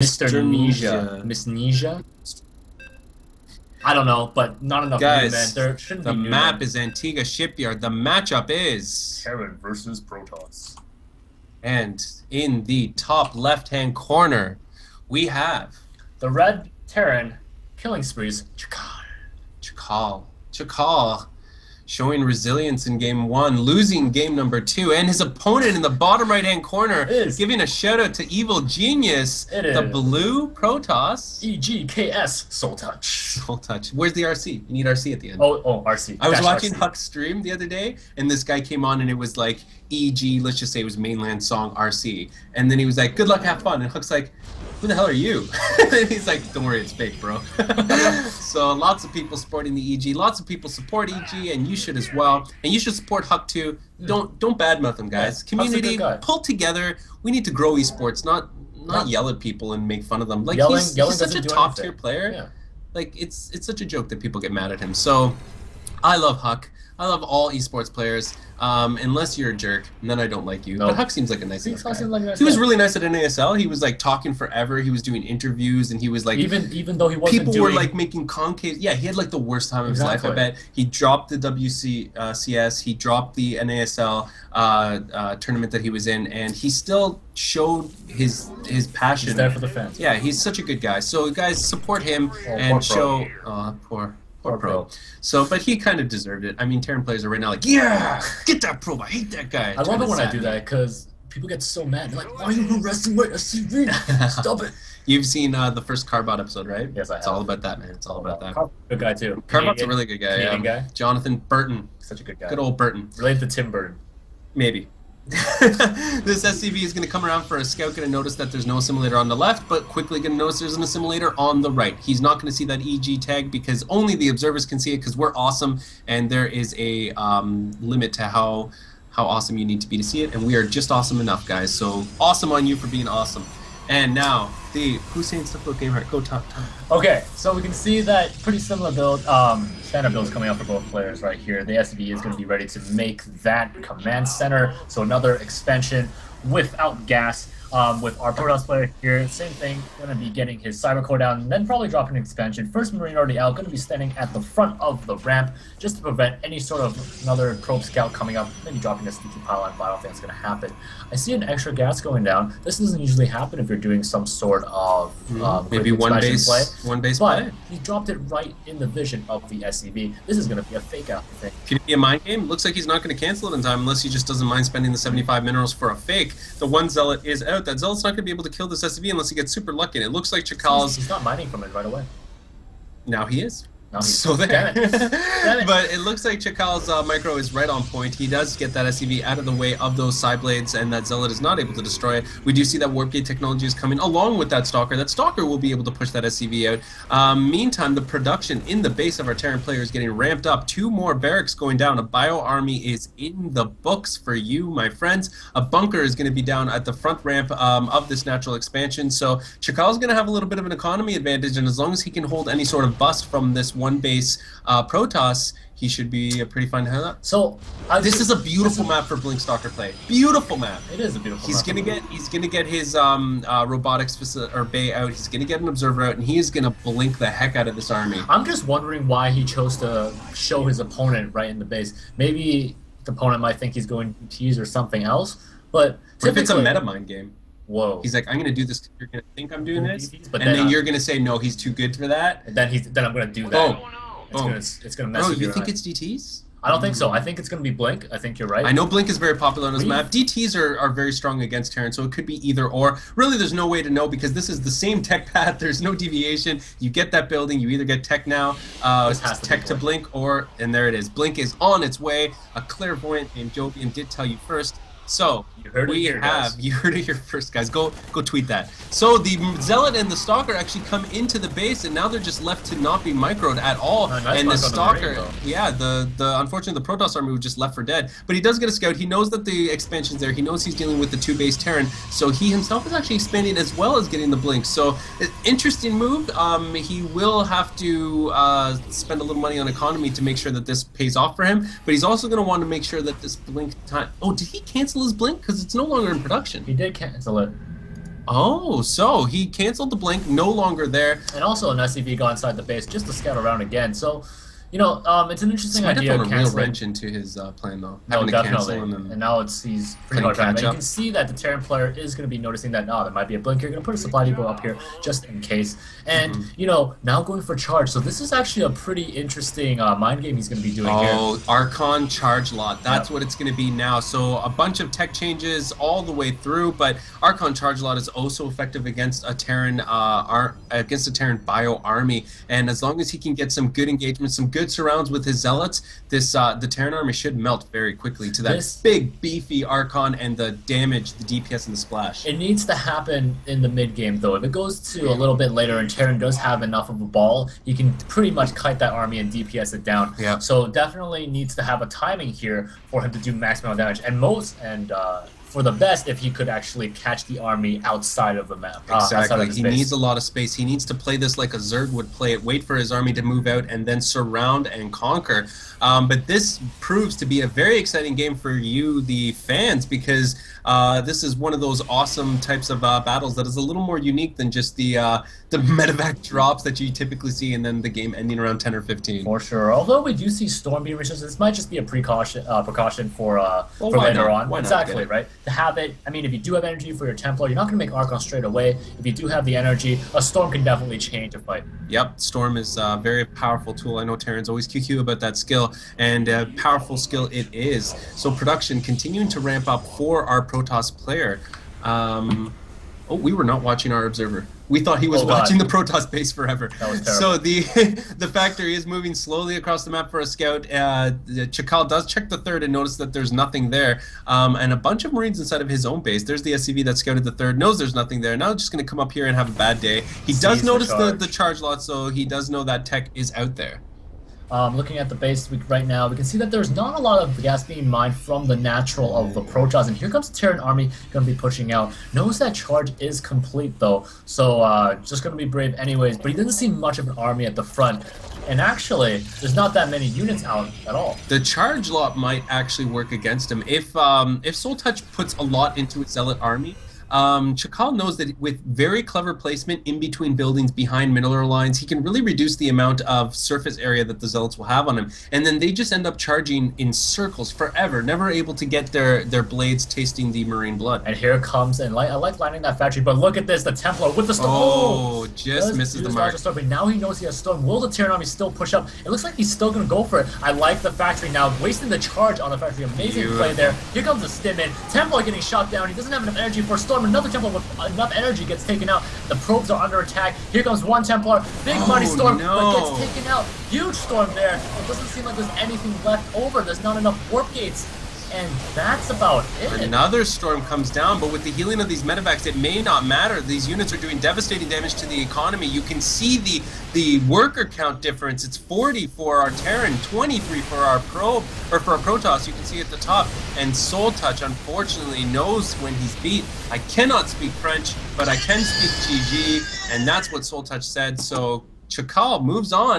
Mr. Nisha. Miss Nisha? I don't know, but not enough guys, new men. There shouldn't the be new map men. is Antiga Shipyard. The matchup is Terran versus Protoss. And in the top left-hand corner, we have the red Terran killing sprees. KsChacal showing resilience in game 1, losing game number 2, and his opponent in the bottom right-hand corner giving a shout-out to Evil Genius, the blue Protoss. KsSoultouch. Soultouch. Where's the RC? You need RC at the end. Oh, RC. I was watching Huck's stream the other day, and this guy came on, and it was like EG, let's just say it was mainland song RC. And then he was like, good luck, have fun. And Huck's like, who the hell are you? And he's like, don't worry, it's fake, bro. So lots of people supporting the EG. Lots of people support EG, and you should as well. And you should support Huck too. Don't badmouth him, guys. Yeah, community, pull together. We need to grow esports, not yell at people and make fun of them. Like yelling he's such a top tier player. Yeah. Like it's such a joke that people get mad at him. So I love Huck. I love all esports players, unless you're a jerk, and then I don't like you. But Huck seems like a nice guy. He was really nice at NASL. He was like talking forever. He was doing interviews, and he was like even though he wasn't people were like making concave. Yeah, he had like the worst time of his life. I bet he dropped the WCS. He dropped the NASL tournament that he was in, and he still showed his passion. He's there for the fans. Yeah, he's such a good guy. So guys, support him and show. Poor pro. So, but he kind of deserved it. I mean, Terran players are right now like, yeah, get that pro. I hate that guy. I love it when I do that because people get so mad. They're like, why are you harassing my SCV? Stop it. You've seen the first Carbot episode, right? Yes, I have. It's all about that, man. It's all about that. Good guy, too. Carbot's a really good guy. Canadian guy. Jonathan Burton. Such a good guy. Good old Burton. Related to Tim Burton. Maybe. This SCV is going to come around for a scout, going to notice that there's no assimilator on the left, but quickly going to notice there's an assimilator on the right. He's not going to see that EG tag because only the observers can see it because we're awesome, and there is a limit to how awesome you need to be to see it, and we are just awesome enough, guys. So awesome on you for being awesome. And now, who's saying stuff about GameHeart? Go top. Okay, so we can see that pretty similar build, standard builds coming up for both players right here. The SCV is going to be ready to make that command center, so another expansion without gas. With our Protoss player here, same thing, going to be getting his cyber core down, and then probably dropping an expansion. First Marine already out, going to be standing at the front of the ramp, just to prevent any sort of another probe scout coming up, maybe dropping a sneaky pylon, but I don't think it's going to happen. I see an extra gas going down. This doesn't usually happen if you're doing some sort of maybe one base play. He dropped it right in the vision of the SCV. This is going to be a fake out thing. Could it be a mind game? Looks like he's not going to cancel it in time unless he just doesn't mind spending the 75 minerals for a fake. The one Zealot is out. That Zealot's not going to be able to kill this SCV unless he gets super lucky. And it looks like KsChacal's... He's not mining from it right away. Now he is. No, so there. Damn it. But it looks like KsChacal's micro is right on point. He does get that SCV out of the way of those side blades, and that Zealot is not able to destroy it. We do see that Warp Gate technology is coming along with that Stalker. That Stalker will be able to push that SCV out. Meantime, the production in the base of our Terran player is getting ramped up. 2 more barracks going down. A bio army is in the books for you, my friends. A bunker is going to be down at the front ramp of this natural expansion. So KsChacal is going to have a little bit of an economy advantage, and as long as he can hold any sort of bust from this one base Protoss, he should be a pretty fun head. So this is a beautiful map for Blink Stalker play. Beautiful map. It is a beautiful map. He's gonna get his robotics bay out. He's gonna get an observer out, and he is gonna blink the heck out of this army. I'm just wondering why he chose to show his opponent right in the base. Maybe the opponent might think he's going to tease or something else, but if it's a meta mind game. Whoa. He's like, I'm going to do this. You're going to think I'm doing this, but then you're going to say, no, he's too good for that. And then I'm going to do that. It's going to mess with you think it's DTs? I don't think so. I think it's going to be Blink. I think you're right. I know Blink is very popular on this map. DTs are very strong against Terran, so it could be either or. Really, there's no way to know because this is the same tech path. There's no deviation. You get that building, you either get tech now, tech to Blink, and there it is. Blink is on its way. A clairvoyant named Jovian did tell you first. So you heard it here first, guys. Go tweet that. So the Zealot and the Stalker actually come into the base, and now they're just left to not be microed at all. Nice and the Stalker, unfortunately the Protoss army was just left for dead. But he does get a scout. He knows that the expansion's there. He knows he's dealing with the 2 base Terran. So he himself is actually expanding as well as getting the blink. So interesting move. He will have to spend a little money on economy to make sure that this pays off for him. But he's also going to want to make sure that this blink time. Oh, did he cancel his blink? Because it's no longer in production. He did cancel it. Oh, so he canceled the blink, no longer there. And also an SCV got inside the base just to scout around again. So, you know, it's an interesting This might idea. have thrown a real wrench into his plan, though. No, Having to definitely. cancel And now he's pretty hard time. And you can see that the Terran player is going to be noticing that, there might be a blink here. Going to put a supply depot up here just in case. And, you know, now going for charge. So this is actually a pretty interesting mind game he's going to be doing here. Oh, Archon charge lot. That's what it's going to be now. So a bunch of tech changes all the way through, but Archon charge lot is also effective against a Terran bio army. And as long as he can get some good engagement, some good surrounds with his zealots, the Terran army should melt very quickly to that big beefy Archon and the damage, the DPS, and the splash. It needs to happen in the mid game though. If it goes to a little bit later and Terran does have enough of a ball, he can pretty much kite that army and DPS it down. Yeah. So definitely needs to have a timing here for him to do maximum damage, and for the best if he could actually catch the army outside of the map. Exactly. He needs a lot of space. He needs to play this like a Zerg would play it, wait for his army to move out and then surround and conquer. But this proves to be a very exciting game for you, the fans, because this is one of those awesome types of battles that is a little more unique than just the medevac drops that you typically see and then the game ending around 10 or 15. For sure. Although we do see storm beam resistance, this might just be a precaution for later on. Exactly, right? To have it, I mean, if you do have energy for your Templar, you're not going to make Archon straight away. If you do have the energy, a storm can definitely change a fight. Yep, storm is a very powerful tool. I know Terran's always QQ about that skill, and a powerful skill it is. So production continuing to ramp up for our Protoss player. Oh, we were not watching our observer. We thought he was watching the Protoss base forever. That was terrible. So the factory is moving slowly across the map for a scout. KsChacal does check the third and notice that there's nothing there. And a bunch of Marines inside of his own base. There's the SCV that scouted the third, knows there's nothing there. Now just going to come up here and have a bad day. He does notice the charge lot, so he does know that tech is out there. Looking at the base right now, we can see that there's not a lot of gas being mined from the natural of the Protoss, and here comes the Terran army going to be pushing out. Knows that charge is complete though, so just going to be brave anyways, but he doesn't see much of an army at the front. And actually, there's not that many units out at all. The charge lot might actually work against him. If Soultouch puts a lot into his Zealot army, KsChacal knows that with very clever placement in between buildings behind mineral lines, he can really reduce the amount of surface area that the Zealots will have on him. And then they just end up charging in circles forever, never able to get their blades tasting the Marine blood. And here comes, and I like landing that factory, but look at this, the Templar with the storm. Oh, just misses the mark. But now he knows he has storm. Will the Terran army still push up? It looks like he's still going to go for it. I like the factory now, wasting the charge on the factory. Amazing play there. Here comes the stim in. Templar getting shot down. He doesn't have enough energy for storm. Another Templar with enough energy gets taken out. The probes are under attack. Here comes one Templar. Big money storm, but gets taken out. Huge storm there. It doesn't seem like there's anything left over. There's not enough warp gates. And that's about it. Another storm comes down, but with the healing of these medevacs, it may not matter. These units are doing devastating damage to the economy. You can see the worker count difference. It's 40 for our Terran, 23 for our Protoss. You can see at the top. And Soultouch, unfortunately, knows when he's beat. I cannot speak French, but I can speak GG, and that's what Soultouch said. So KsChacal moves on.